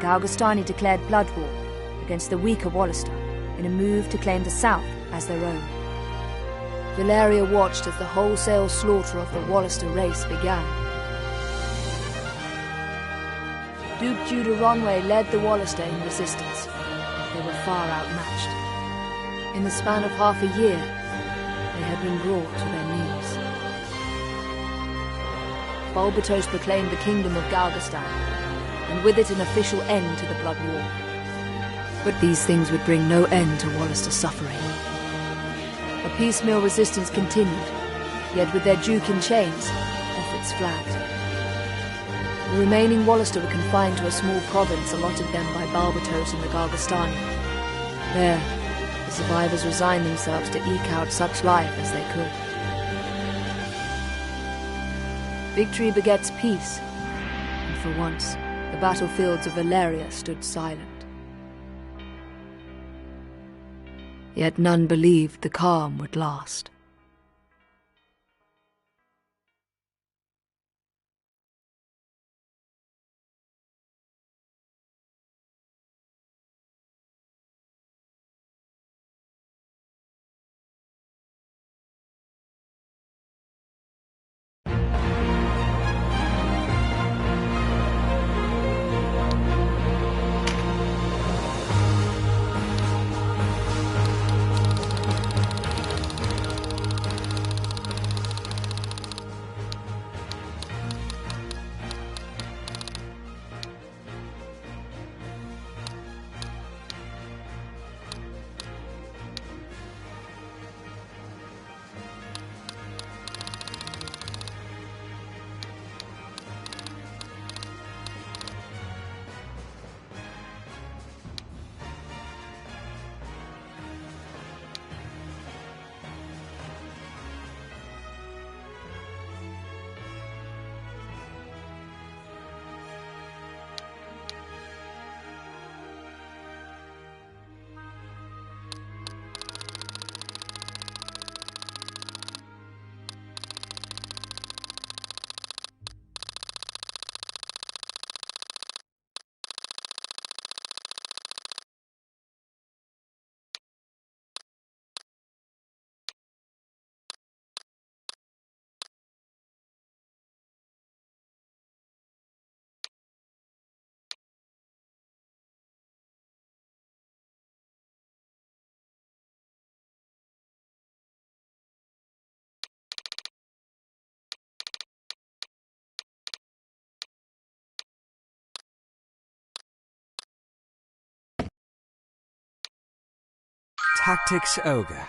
Galgastani declared blood war against the weaker Wallister in a move to claim the south as their own. Valeria watched as the wholesale slaughter of the Wallister race began. Duke Judah Ronway led the Wallister in resistance. They were far outmatched. In the span of half a year, they had been brought to their knees. Balbatos proclaimed the kingdom of Galgastan, and with it an official end to the blood war. But these things would bring no end to Wallister's suffering. A piecemeal resistance continued, yet with their duke in chains, efforts flagged. The remaining Wallister were confined to a small province allotted them by Balbatos and the Galgastani. There, the survivors resigned themselves to eke out such life as they could. Victory begets peace, and for once, the battlefields of Valeria stood silent. Yet none believed the calm would last. Tactics Ogre.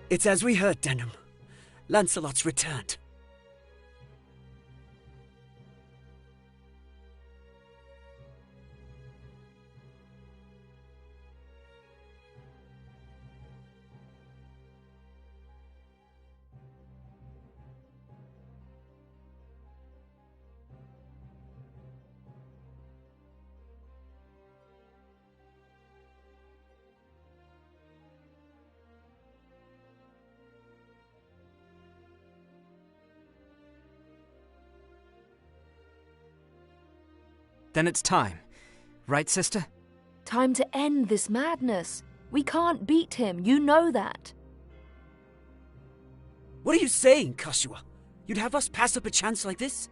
It's as we heard, Denham. Lancelot's returned. Then it's time. Right, sister? Time to end this madness. We can't beat him, you know that. What are you saying, Kashua? You'd have us pass up a chance like this?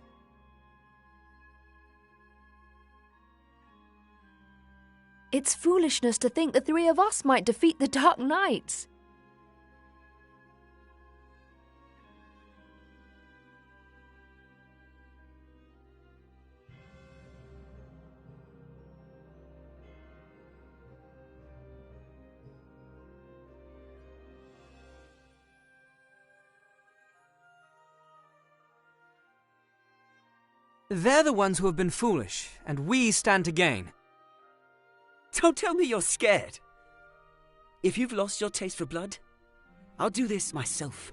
It's foolishness to think the three of us might defeat the Dark Knights. They're the ones who have been foolish, and we stand to gain. Don't tell me you're scared. If you've lost your taste for blood, I'll do this myself.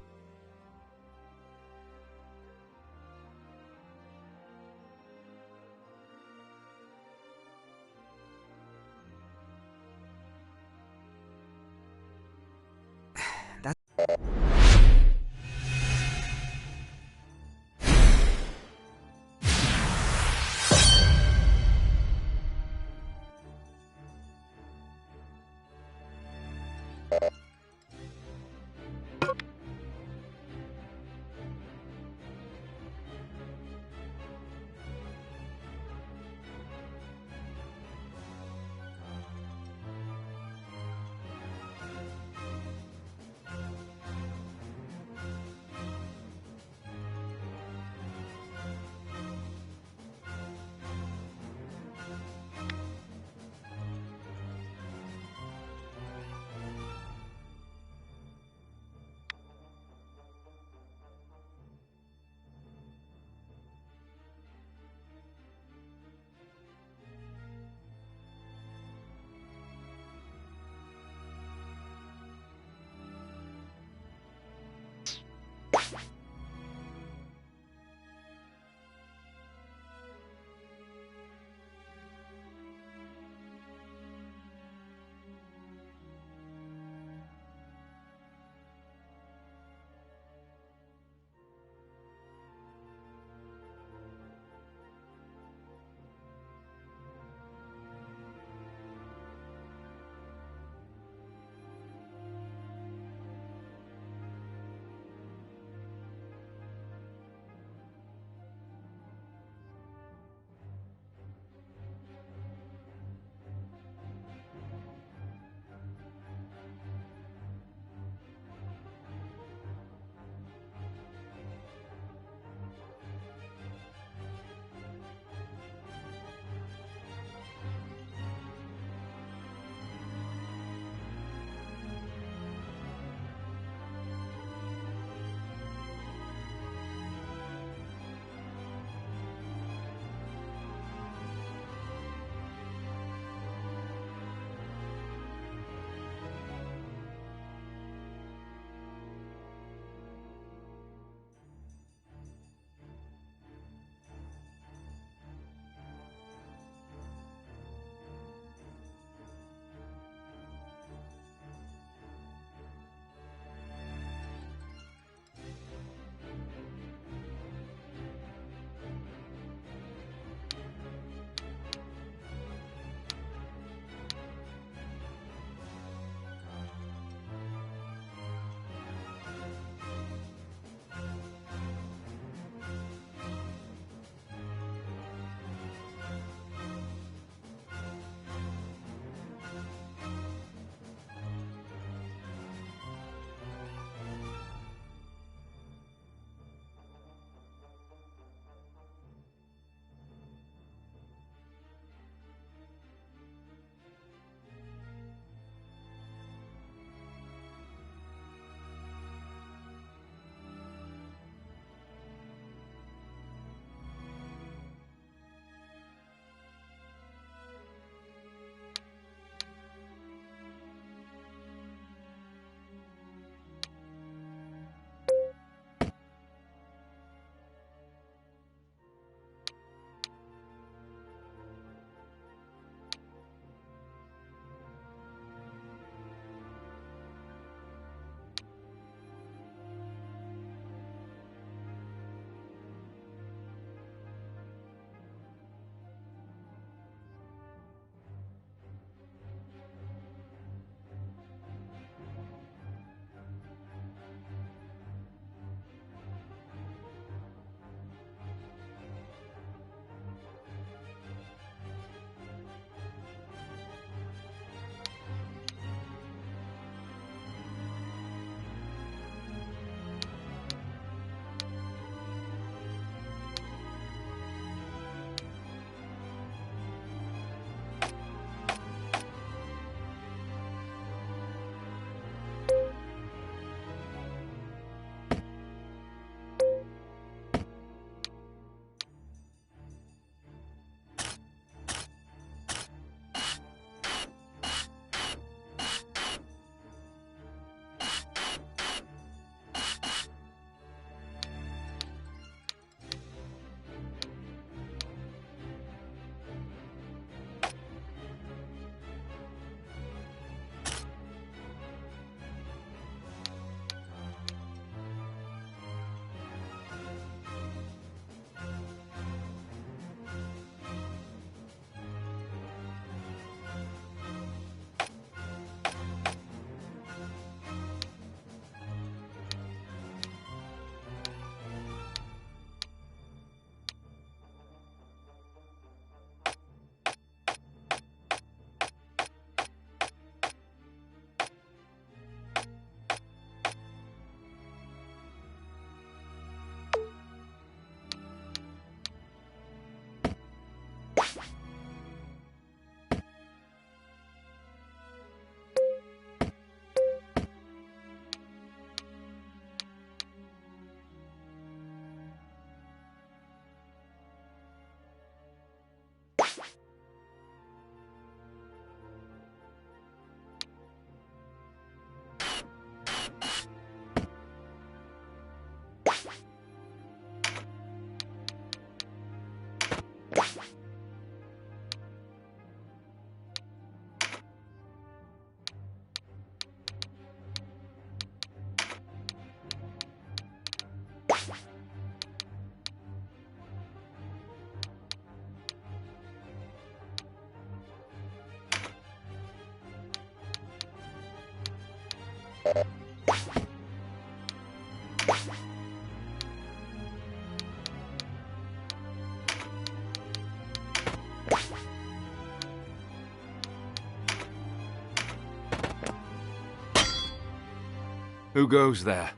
Who goes there?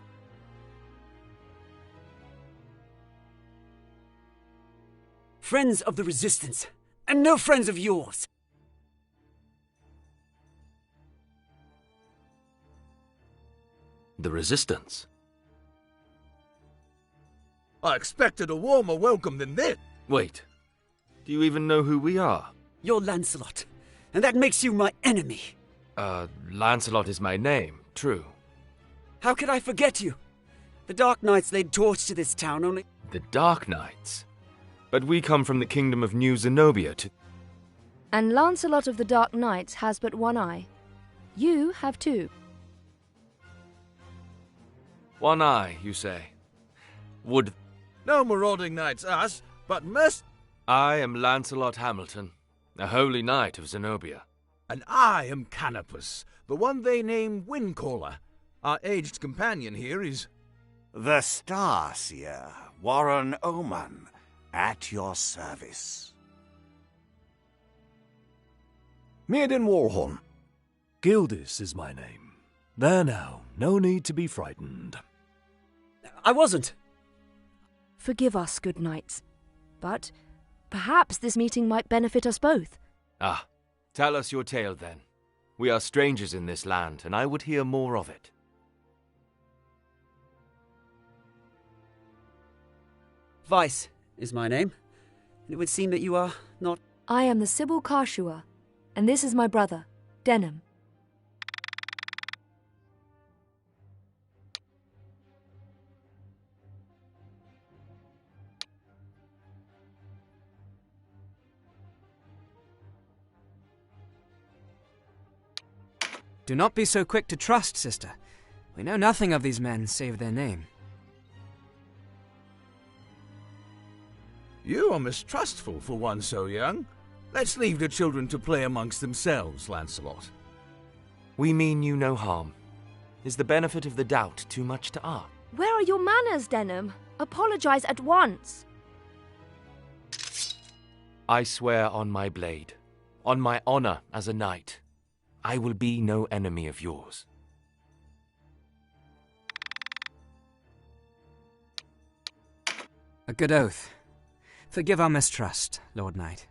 Friends of the Resistance, and no friends of yours. The Resistance? I expected a warmer welcome than this. Wait, do you even know who we are? You're Lancelot, and that makes you my enemy. Lancelot is my name, true. How could I forget you? The Dark Knights laid torch to this town only... The Dark Knights? But we come from the kingdom of New Zenobia to... And Lancelot of the Dark Knights has but one eye. You have two. One eye, you say? Would... No marauding knights us, but I am Lancelot Hamilton, a holy knight of Zenobia. And I am Canopus, the one they name Windcaller. Our aged companion here is... The Starseer, Warren Oman, at your service. Maiden Warhorn. Gildis is my name. There now, no need to be frightened. I wasn't. Forgive us, good knights. But perhaps this meeting might benefit us both. Ah, tell us your tale then. We are strangers in this land, and I would hear more of it. Vice is my name. It would seem that you are not... I am the Sybil Karshua, and this is my brother, Denham. Do not be so quick to trust, sister. We know nothing of these men save their name. You are mistrustful for one so young. Let's leave the children to play amongst themselves, Lancelot. We mean you no harm. Is the benefit of the doubt too much to ask? Where are your manners, Denham? Apologize at once. I swear on my blade, on my honor as a knight, I will be no enemy of yours. A good oath. Forgive our mistrust, Lord Knight.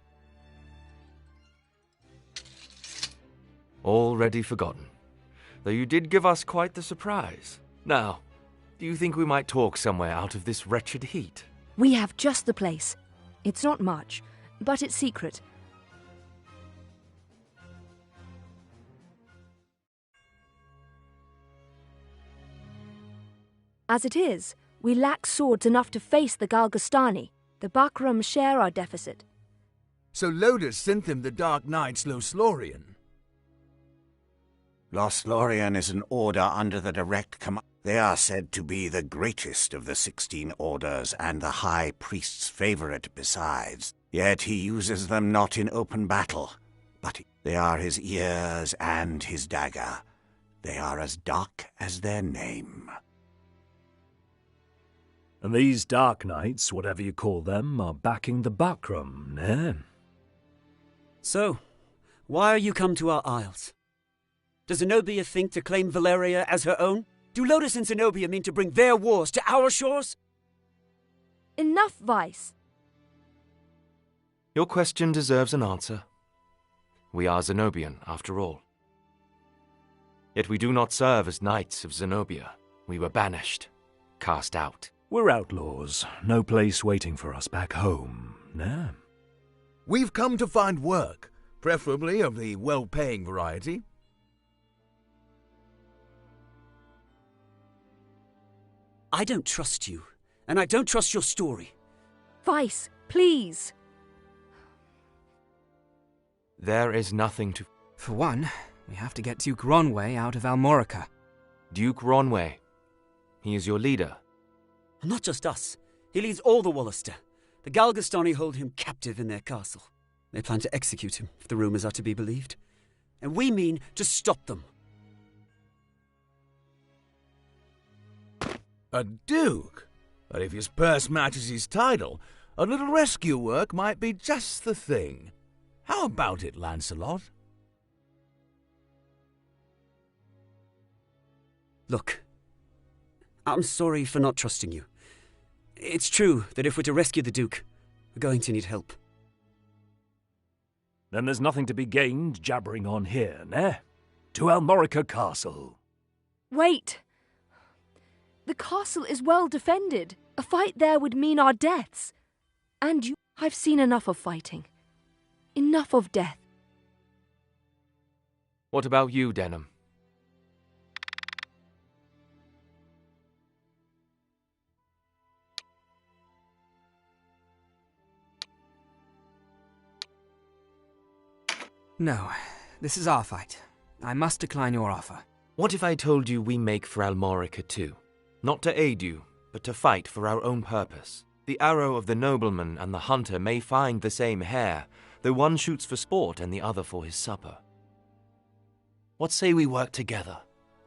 Already forgotten. Though you did give us quite the surprise. Now, do you think we might talk somewhere out of this wretched heat? We have just the place. It's not much, but it's secret. As it is, we lack swords enough to face the Galgastani. The Bakram share our deficit. So Lodus sent them the Dark Knights Loslorian. Loslorian is an order under the direct command. They are said to be the greatest of the 16 orders and the High Priest's favorite besides. Yet he uses them not in open battle, but they are his ears and his dagger. They are as dark as their name. And these Dark Knights, whatever you call them, are backing the Bakram, eh? So, why are you come to our isles? Does Zenobia think to claim Valeria as her own? Do Lodus and Zenobia mean to bring their wars to our shores? Enough, Vice. Your question deserves an answer. We are Zenobian, after all. Yet we do not serve as knights of Zenobia. We were banished, cast out. We're outlaws. No place waiting for us back home, eh? We've come to find work, preferably of the well-paying variety. I don't trust you, and I don't trust your story. Vice, please. There is nothing to... For one, we have to get Duke Ronway out of Almorica. Duke Ronway. He is your leader. Not just us. He leads all the Wollister. The Galgastani hold him captive in their castle. They plan to execute him, if the rumors are to be believed. And we mean to stop them. A duke? But if his purse matches his title, a little rescue work might be just the thing. How about it, Lancelot? Look, I'm sorry for not trusting you. It's true that if we're to rescue the Duke, we're going to need help. Then there's nothing to be gained jabbering on here, ne? To Almorica Castle. Wait! The castle is well defended. A fight there would mean our deaths. And you... I've seen enough of fighting. Enough of death. What about you, Denham? No, this is our fight. I must decline your offer. What if I told you we make for Almorica too? Not to aid you, but to fight for our own purpose. The arrow of the nobleman and the hunter may find the same hare, though one shoots for sport and the other for his supper. What say we work together,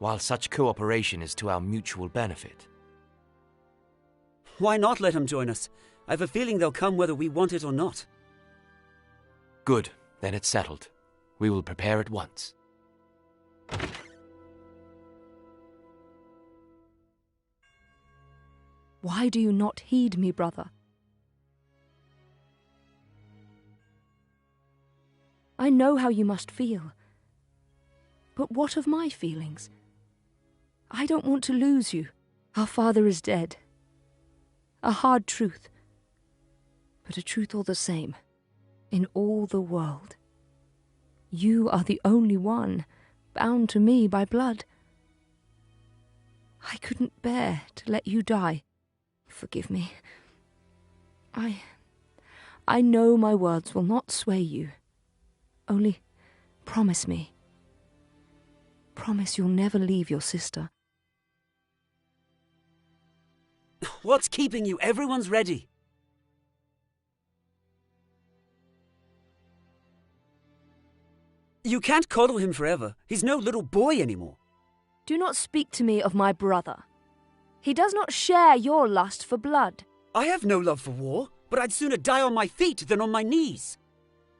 while such cooperation is to our mutual benefit? Why not let him join us? I have a feeling they'll come whether we want it or not. Good, then it's settled. We will prepare at once. Why do you not heed me, brother? I know how you must feel. But what of my feelings? I don't want to lose you. Our father is dead. A hard truth, but a truth all the same, in all the world. You are the only one bound to me by blood. I couldn't bear to let you die. Forgive me. I know my words will not sway you. Only promise me. Promise you'll never leave your sister. What's keeping you? Everyone's ready. You can't coddle him forever. He's no little boy anymore. Do not speak to me of my brother. He does not share your lust for blood. I have no love for war, but I'd sooner die on my feet than on my knees.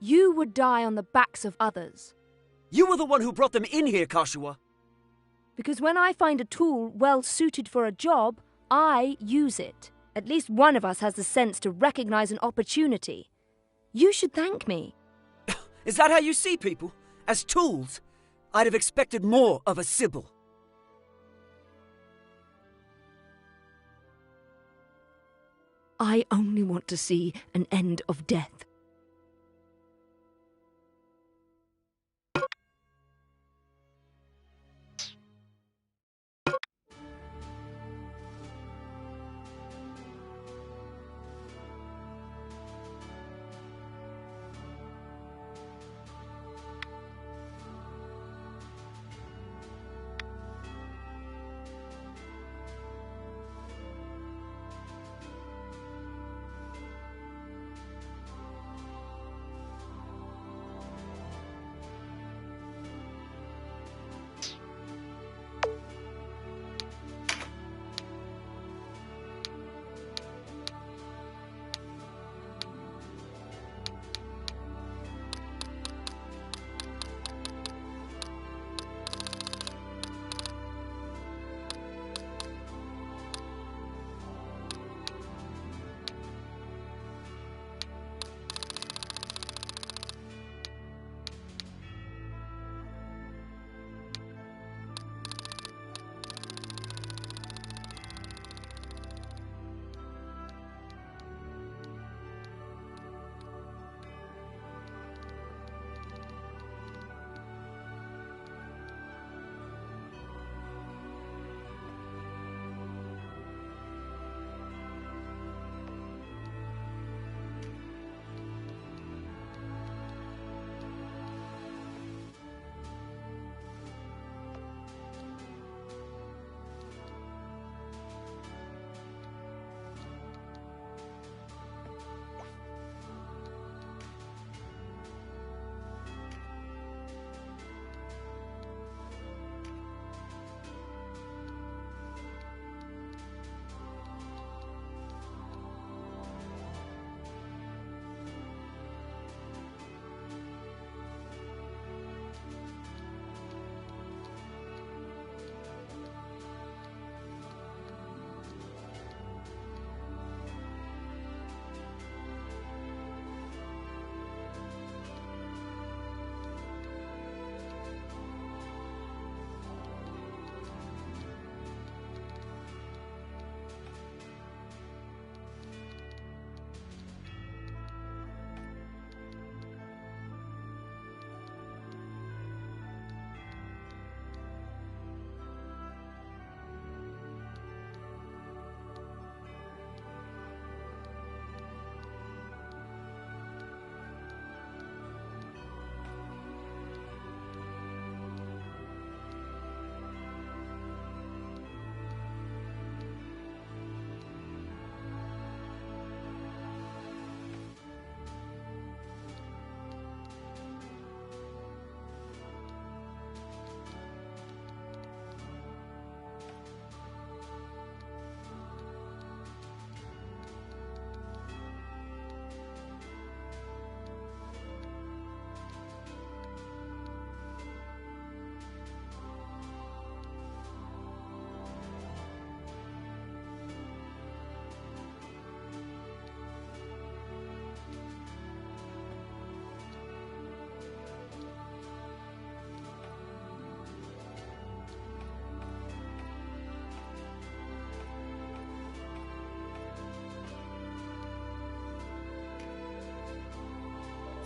You would die on the backs of others. You were the one who brought them in here, Kashua. Because when I find a tool well suited for a job, I use it. At least one of us has the sense to recognize an opportunity. You should thank me. Is that how you see people? As tools? I'd have expected more of a Sybil. I only want to see an end of death.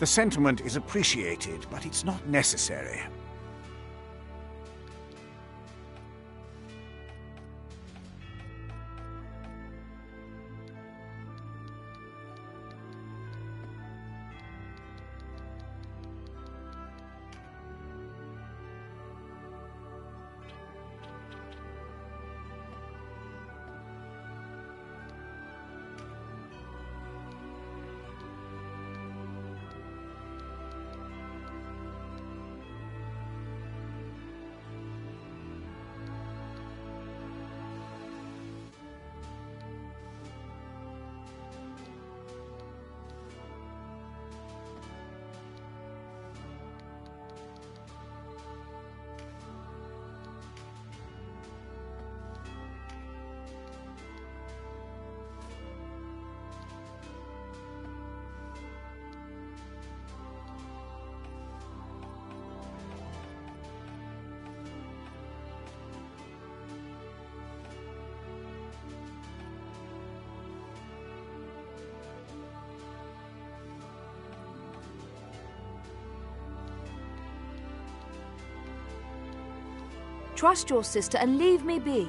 The sentiment is appreciated, but it's not necessary. Trust your sister and leave me be.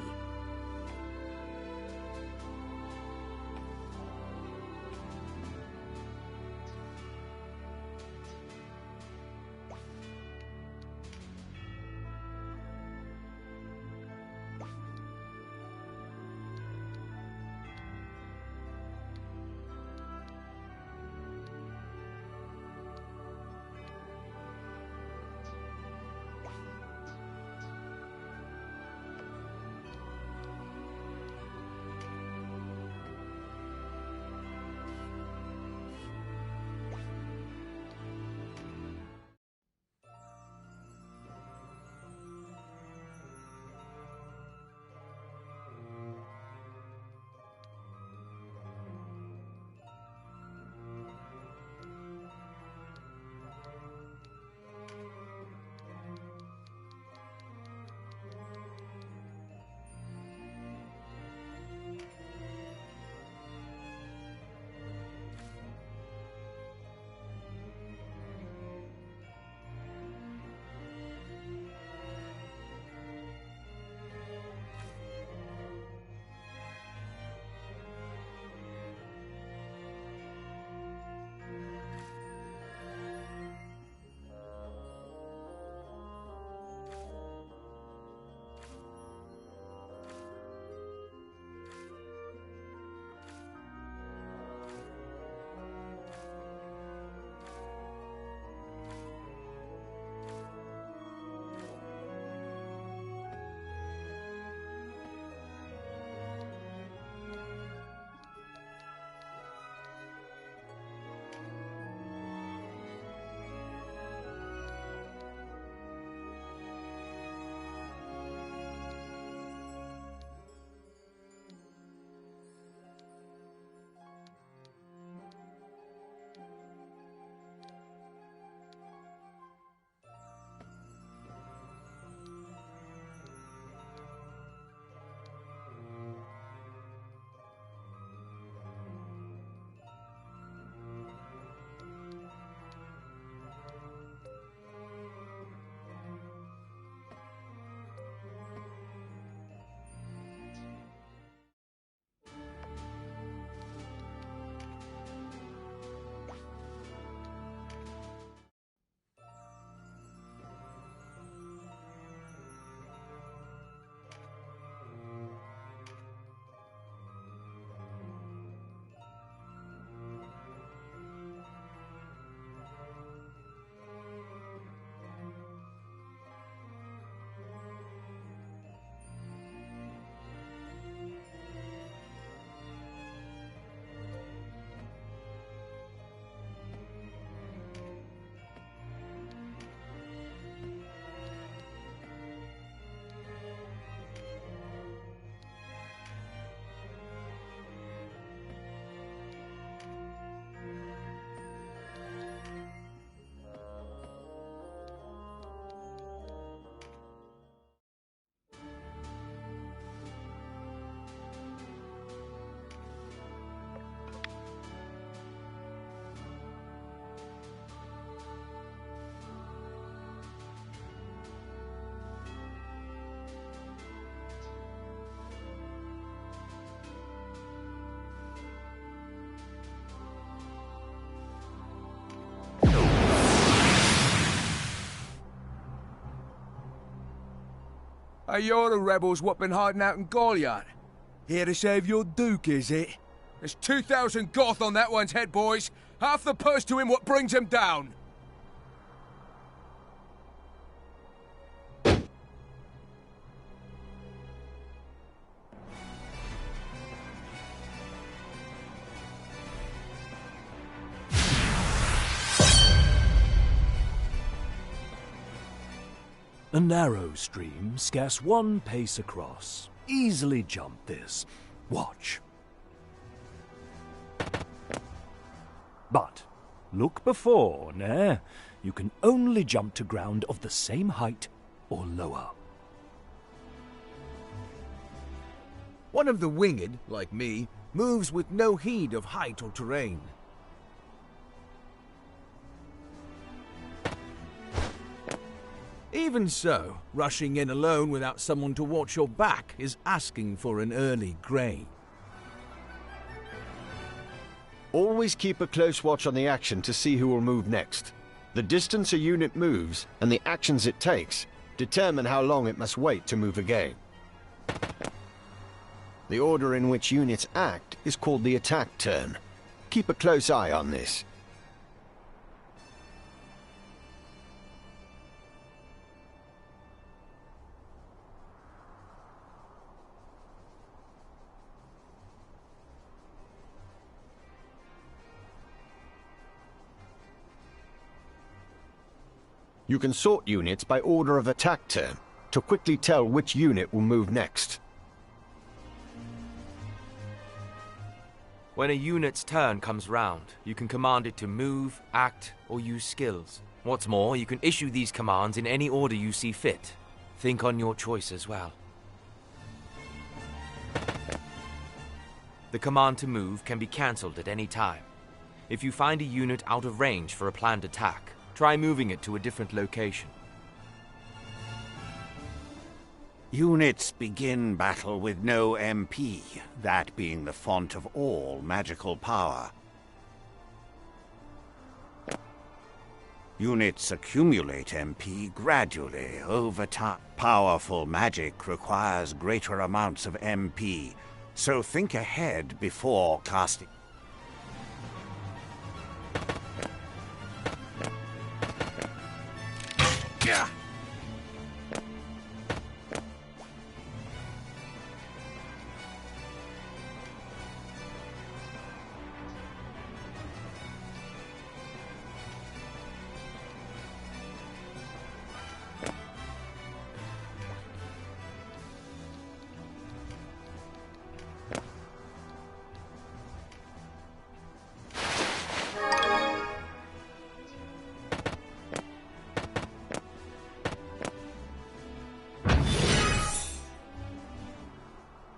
Are you the rebels what been hiding out in Goliath? Here to save your Duke, is it? There's 2,000 Goth on that one's head, boys. Half the purse to him what brings him down. A narrow stream, scarce 1 pace across. Easily jump this. Watch. But look before, nah. You can only jump to ground of the same height or lower. One of the winged, like me, moves with no heed of height or terrain. Even so, rushing in alone without someone to watch your back is asking for an early grave. Always keep a close watch on the action to see who will move next. The distance a unit moves and the actions it takes determine how long it must wait to move again. The order in which units act is called the attack turn. Keep a close eye on this. You can sort units by order of attack turn to quickly tell which unit will move next. When a unit's turn comes round, you can command it to move, act, or use skills. What's more, you can issue these commands in any order you see fit. Think on your choice as well. The command to move can be cancelled at any time. If you find a unit out of range for a planned attack, try moving it to a different location. Units begin battle with no MP, that being the font of all magical power. Units accumulate MP gradually over time. Powerful magic requires greater amounts of MP, so think ahead before casting. Yeah.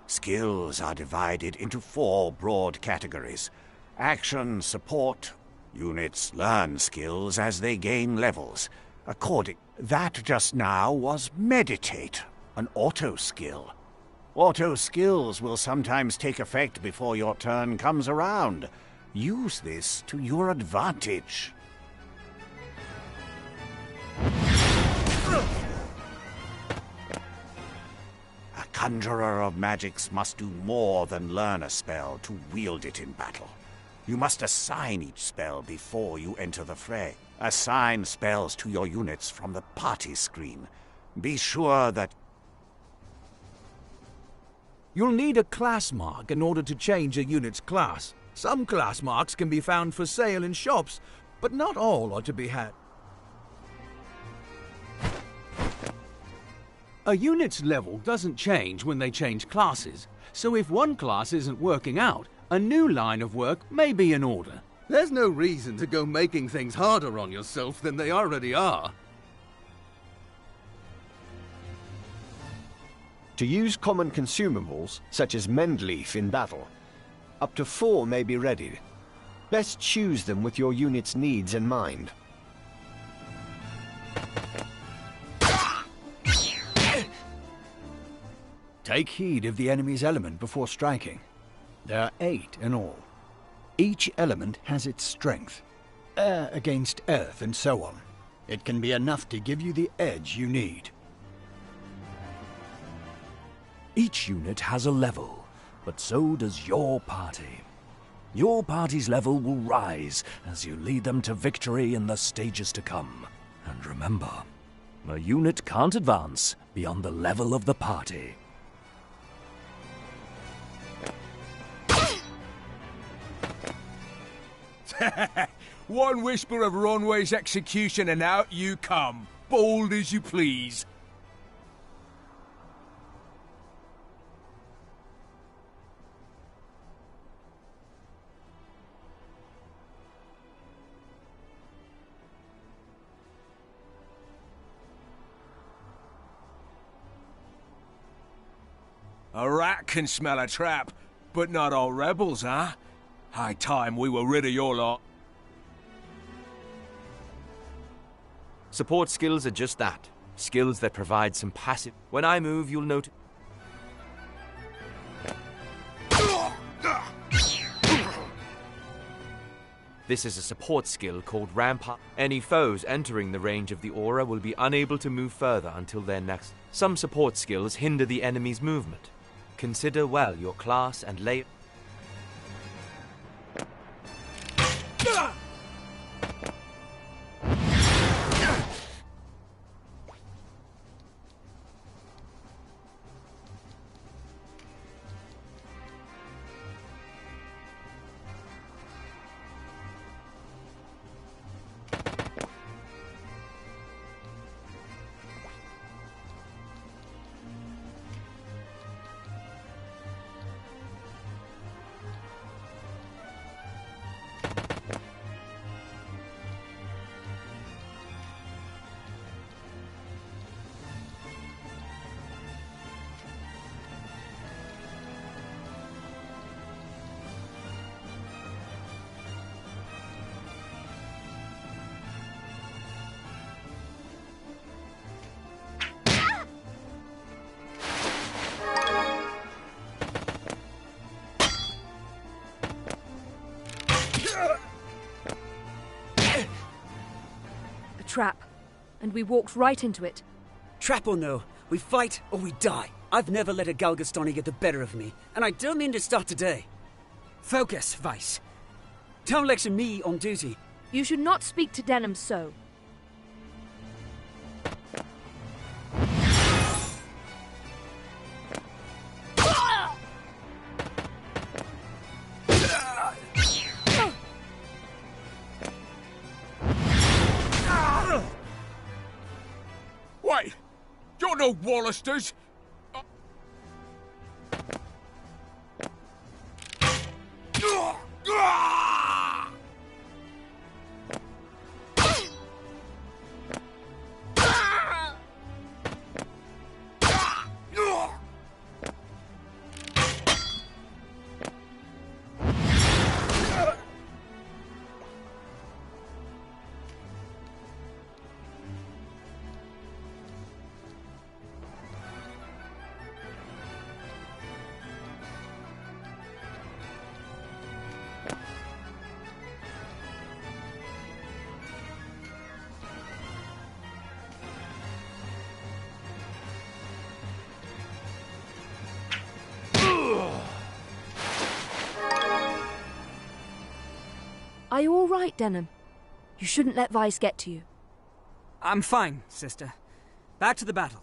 Skills are divided into 4 broad categories. Action, support. Units learn skills as they gain levels. That just now was meditate, an auto skill. Auto skills will sometimes take effect before your turn comes around. Use this to your advantage. Conjurer of magics must do more than learn a spell to wield it in battle. You must assign each spell before you enter the fray. Assign spells to your units from the party screen. Be sure that You'll need a class mark in order to change a unit's class. Some class marks can be found for sale in shops, but not all are to be had. A unit's level doesn't change when they change classes, so if one class isn't working out, a new line of work may be in order. There's no reason to go making things harder on yourself than they already are. To use common consumables, such as Mendleaf in battle, up to 4 may be readied. Best choose them with your unit's needs in mind. Take heed of the enemy's element before striking. There are 8 in all. Each element has its strength. Air against earth and so on. It can be enough to give you the edge you need. Each unit has a level, but so does your party. Your party's level will rise as you lead them to victory in the stages to come. And remember, a unit can't advance beyond the level of the party. One whisper of Ronway's execution and out you come, bold as you please. A rat can smell a trap, but not all rebels, huh? High time we were rid of your lot. Support skills are just that. Skills that provide some passive... When I move, you'll notice... This is a support skill called Rampart. Any foes entering the range of the aura will be unable to move further until their next... Some support skills hinder the enemy's movement. Consider well your class and lay... Trap, and we walked right into it. Trap or no, we fight or we die. I've never let a Galgastani get the better of me, and I don't mean to start today. Focus, Vice. Don't lecture me on duty. You should not speak to Denham so. Wait! You're no Wallisters! Are you all right, Denham? You shouldn't let Vice get to you. I'm fine, sister. Back to the battle.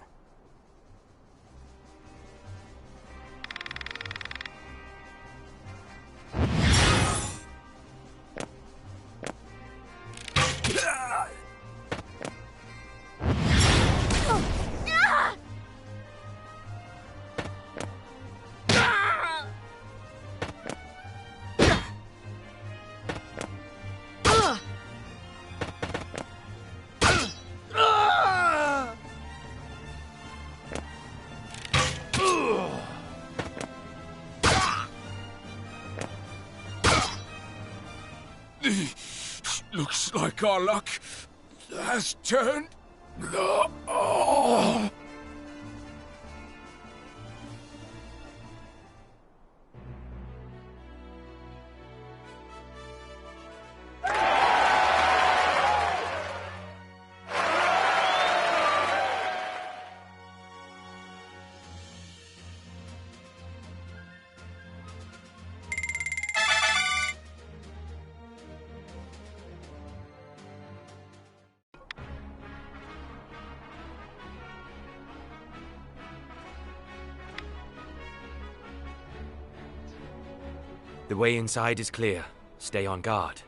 Looks like our luck has turned. The way inside is clear. Stay on guard.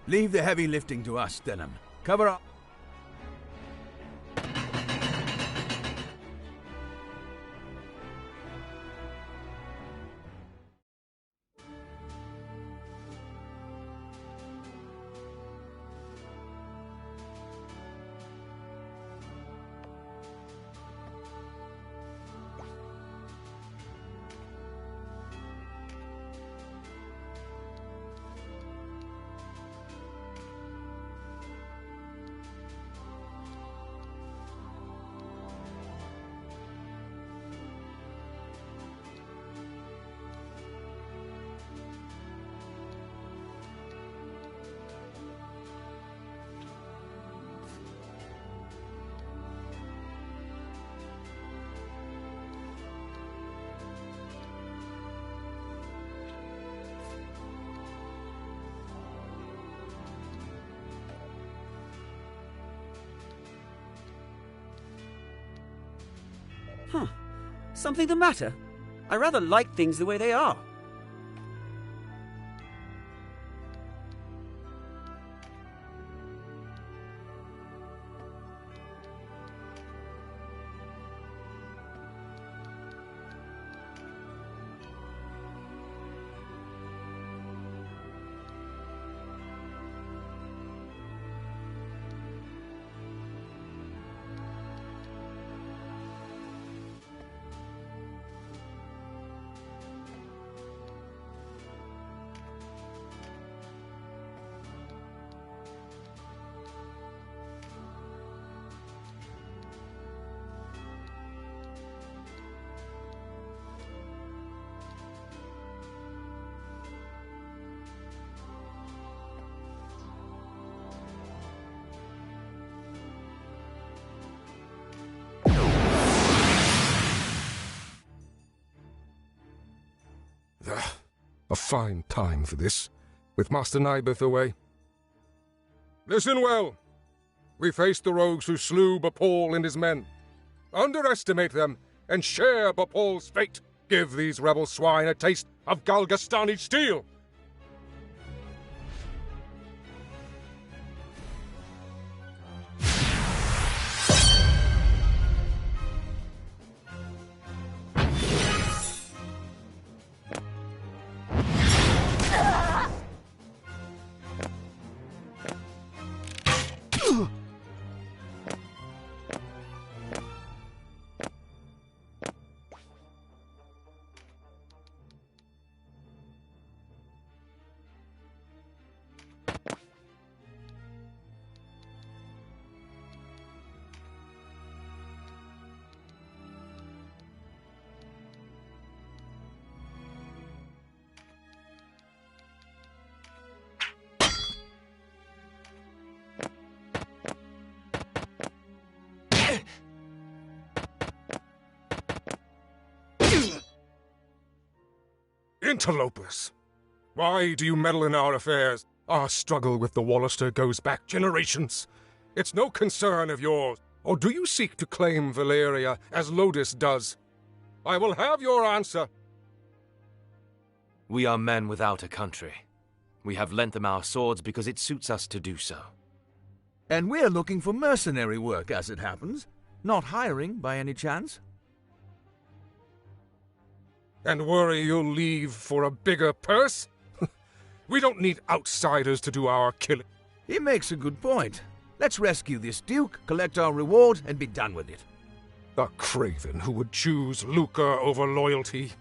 Leave the heavy lifting to us, Denham. Cover up. Huh. Something the matter? I rather like things the way they are. A fine time for this, with Master Nibeth away. Listen well. We faced the rogues who slew Bapal and his men. Underestimate them, and share Bapal's fate. Give these rebel swine a taste of Galgastani steel. Interlopers! Why do you meddle in our affairs? Our struggle with the Wallister goes back generations. It's no concern of yours. Or do you seek to claim Valeria as Lodis does? I will have your answer. We are men without a country. We have lent them our swords because it suits us to do so. And we're looking for mercenary work, as it happens. Not hiring, by any chance. And worry you'll leave for a bigger purse? We don't need outsiders to do our killing. He makes a good point. Let's rescue this Duke, collect our reward, and be done with it. A craven who would choose lucre over loyalty.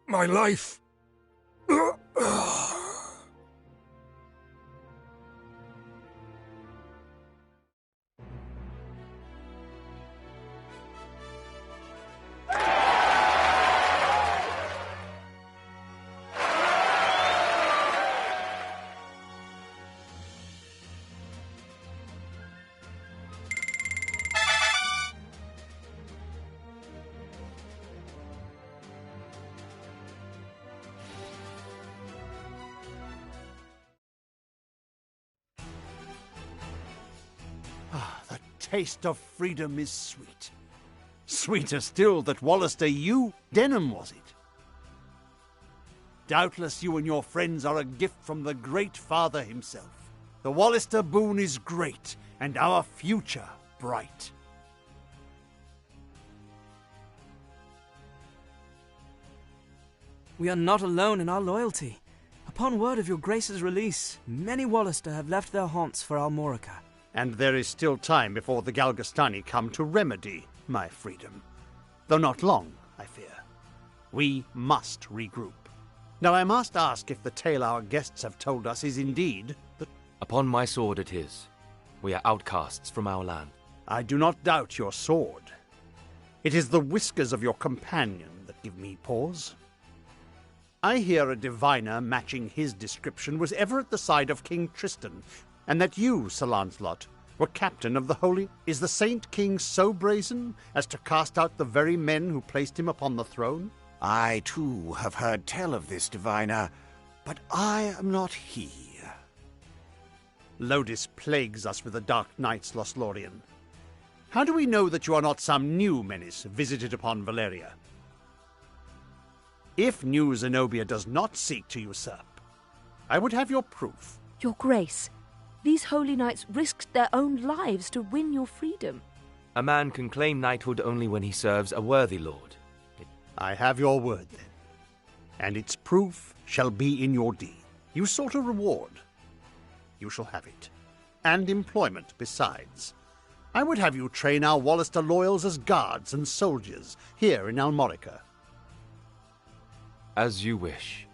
my life. The taste of freedom is sweet. Sweeter still that Wallister, you, Denham, was it? Doubtless you and your friends are a gift from the Great Father himself. The Wallister boon is great, and our future bright. We are not alone in our loyalty. Upon word of your Grace's release, many Wallister have left their haunts for Almorica. And there is still time before the Galgastani come to remedy my freedom. Though not long, I fear. We must regroup. Now I must ask if the tale our guests have told us is indeed the... Upon my sword it is. We are outcasts from our land. I do not doubt your sword. It is the whiskers of your companion that give me pause. I hear a diviner matching his description was ever at the side of King Tristan, and that you, Sir Lancelot, were captain of the Holy... Is the Saint King so brazen as to cast out the very men who placed him upon the throne? I, too, have heard tell of this diviner, but I am not he. Lodis plagues us with the dark nights, Lothlorien. How do we know that you are not some new menace visited upon Valeria? If New Zenobia does not seek to usurp, I would have your proof. Your Grace, these holy knights risked their own lives to win your freedom. A man can claim knighthood only when he serves a worthy lord. I have your word, then, and its proof shall be in your deed. You sought a reward. You shall have it, and employment besides. I would have you train our Wallister loyals as guards and soldiers here in Almorica. As you wish.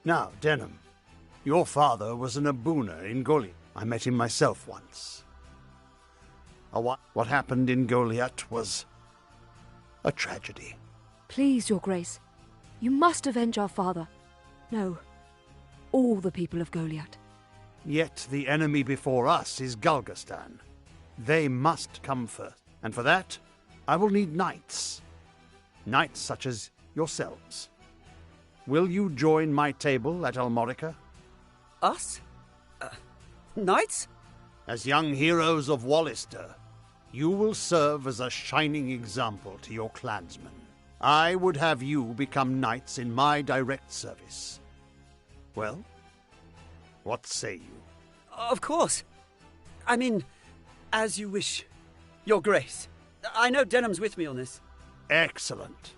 Now, Denham, your father was an Abuna in Goliath. I met him myself once. What happened in Goliath was a tragedy. Please, Your Grace, you must avenge our father. No, all the people of Goliath. Yet the enemy before us is Galgastan. They must come first, and for that, I will need knights. Knights such as yourselves. Will you join my table at Almorica? Us? Knights? As young heroes of Wallister, you will serve as a shining example to your clansmen. I would have you become knights in my direct service. Well, what say you? Of course. I mean, as you wish, Your Grace. I know Denham's with me on this. Excellent.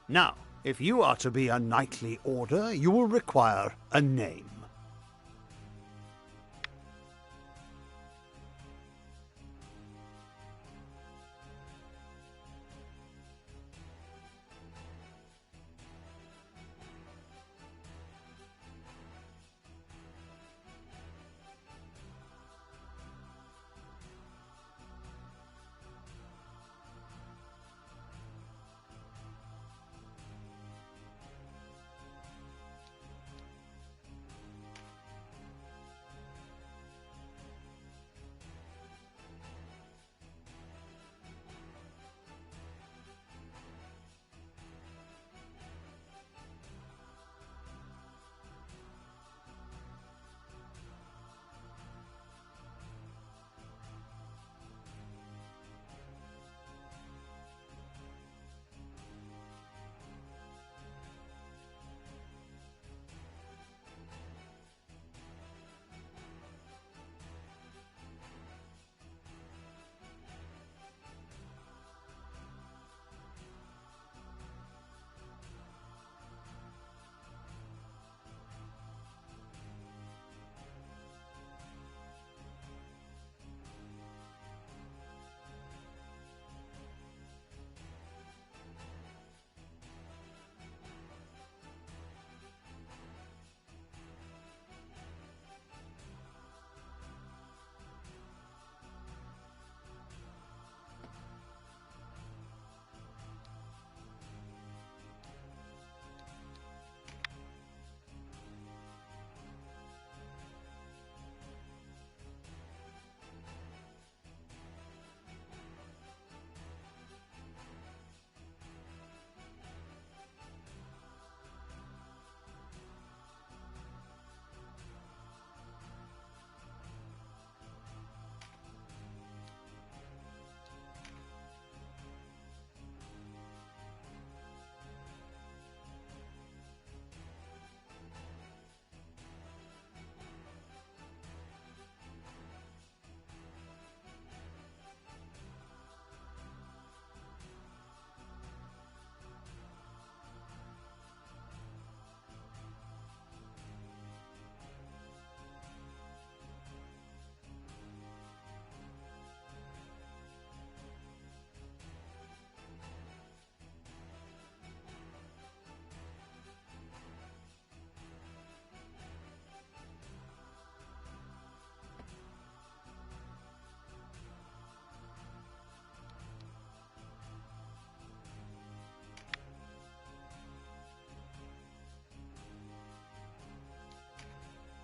Now, if you are to be a knightly order, you will require a name.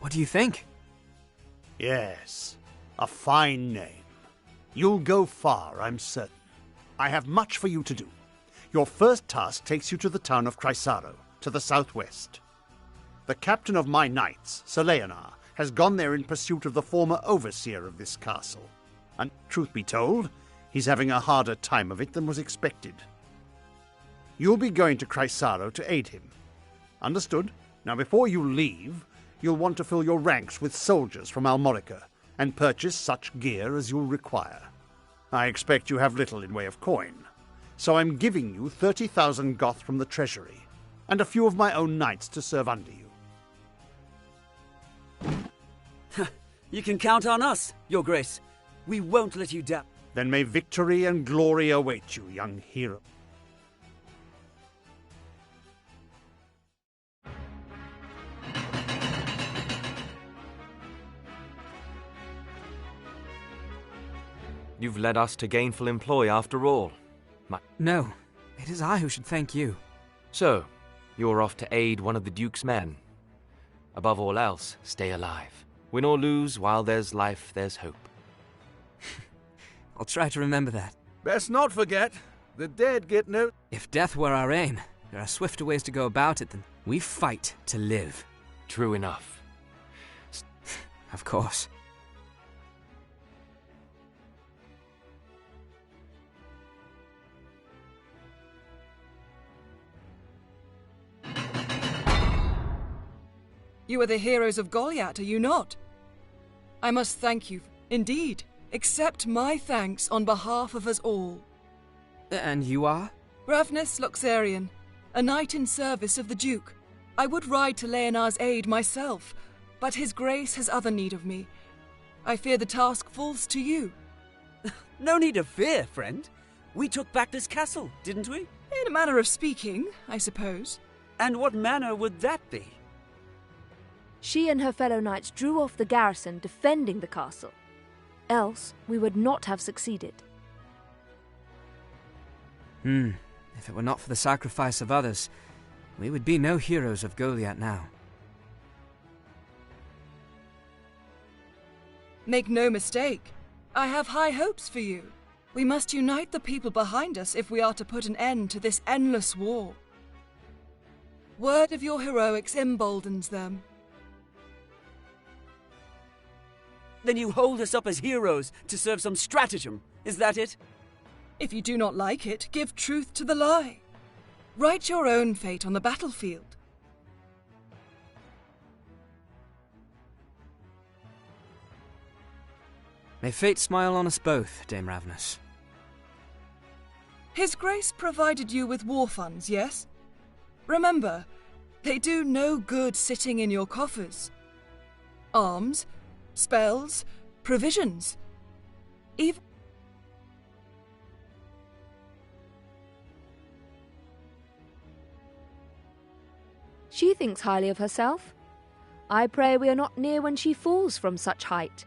What do you think? Yes, a fine name. You'll go far, I'm certain. I have much for you to do. Your first task takes you to the town of Chrysaro, to the southwest. The captain of my knights, Sir Leonar, has gone there in pursuit of the former overseer of this castle. And, truth be told, he's having a harder time of it than was expected. You'll be going to Chrysaro to aid him. Understood? Now, before you leave, you'll want to fill your ranks with soldiers from Almorica and purchase such gear as you'll require. I expect you have little in way of coin, so I'm giving you 30,000 goth from the treasury, and a few of my own knights to serve under you. You can count on us, Your Grace. We won't let you down. Then may victory and glory await you, young hero. You've led us to gainful employ after all. No, it is I who should thank you. So, you're off to aid one of the Duke's men. Above all else, stay alive. Win or lose, while there's life, there's hope. I'll try to remember that. Best not forget, the dead get no... If death were our aim, there are swifter ways to go about it than we fight to live. True enough. Of course. You are the heroes of Goliath, are you not? I must thank you. Indeed, accept my thanks on behalf of us all. And you are? Ravnus Loxarian, a knight in service of the Duke. I would ride to Leonar's aid myself, but his grace has other need of me. I fear the task falls to you. No need of fear, friend. We took back this castle, didn't we? In a manner of speaking, I suppose. And what manner would that be? She and her fellow knights drew off the garrison defending the castle. Else, we would not have succeeded. If it were not for the sacrifice of others, we would be no heroes of Goliath now. Make no mistake. I have high hopes for you. We must unite the people behind us if we are to put an end to this endless war. Word of your heroics emboldens them. Then you hold us up as heroes to serve some stratagem, is that it? If you do not like it, give truth to the lie. Write your own fate on the battlefield. May fate smile on us both, Dame Ravnus. His Grace provided you with war funds, yes? Remember, they do no good sitting in your coffers. Arms, spells, provisions. Even She thinks highly of herself. I pray we are not near when she falls from such height.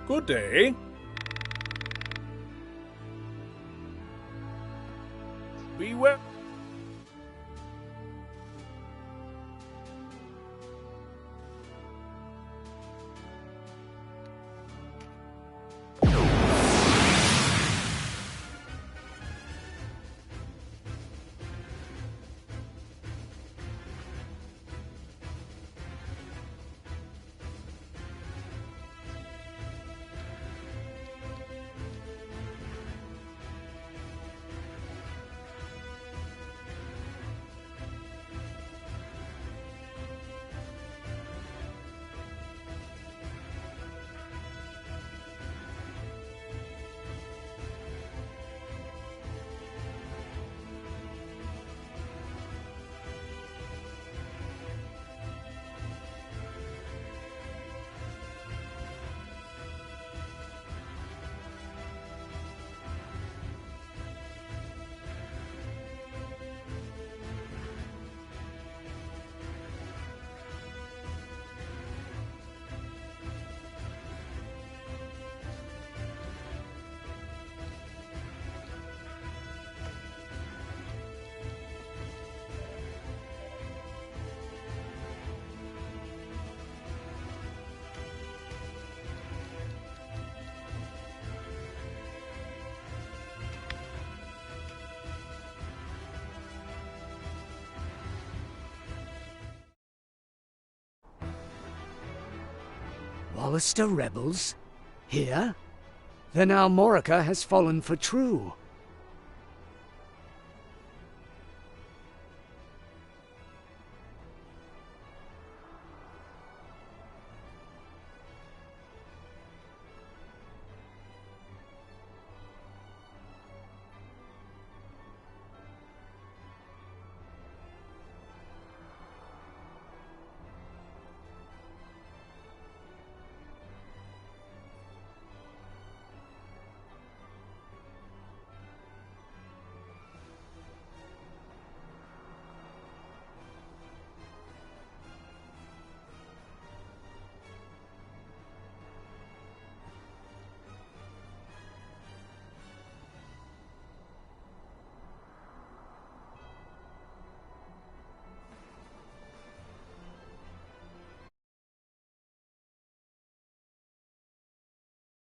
Good day. Be well. Wallister rebels? Here? Then Almorica has fallen for true.